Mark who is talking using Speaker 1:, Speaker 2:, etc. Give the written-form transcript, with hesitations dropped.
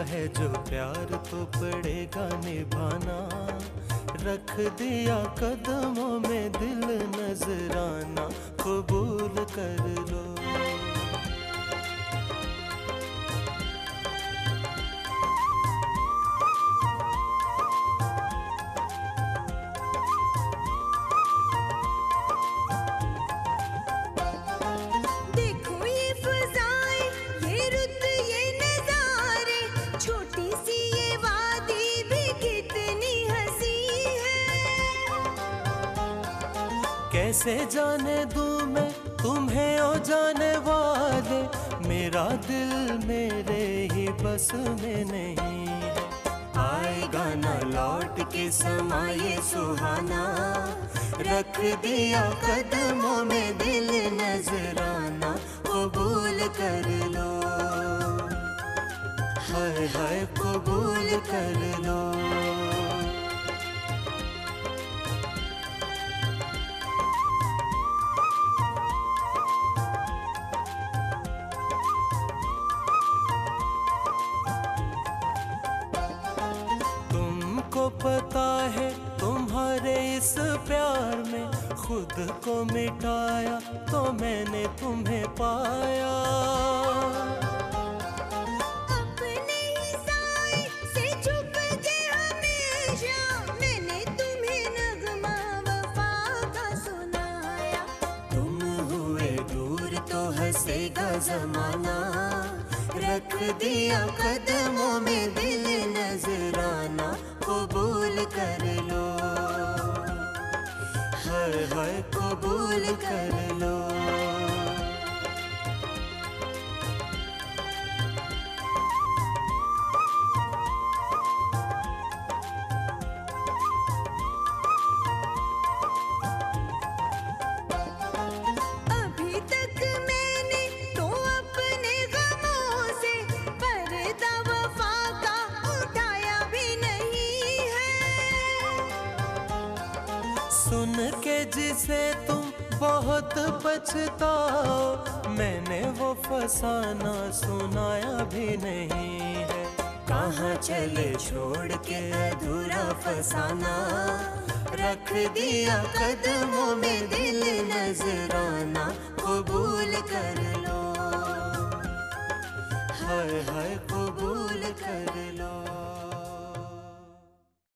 Speaker 1: है जो प्यार तो पड़ेगा निभाना। रख दिया कदमों में दिल नजराना, कबूल कर लो। कैसे जाने दूं मैं तुम्हें ओ जाने वाले, मेरा दिल मेरे ही बस में नहीं है। आएगा ना लौट के समा ये सुहाना, रख दिया कदमों में दिल नजराना, कबूल कर लो। हाय हाय कबूल कर लो। तुमको पता है तुम्हारे इस प्यार में खुद को मिटाया तो मैंने तुम्हें पाया।
Speaker 2: अपने ही साए से छुप के हमेशा मैंने तुम्हें नगमा वफा का सुनाया।
Speaker 1: तुम हुए दूर तो हंसेगा जमाना, रख दिया कदमों में दिल नजराना, कबूल कर लो। हाय हाय कबूल कर लो।
Speaker 2: अभी तक मैंने तो अपने गमों से पर्दा वफा का उठाया भी नहीं है।
Speaker 1: सुन के जिसे तुम बहुत पछताओ, मैंने वो फसाना सुनाया भी नहीं है। कहाँ चले छोड़ के अधूरा फसाना, रख दिया कदमों में दिल नजराना, कबूल कर लो। हाय हाय कबूल कर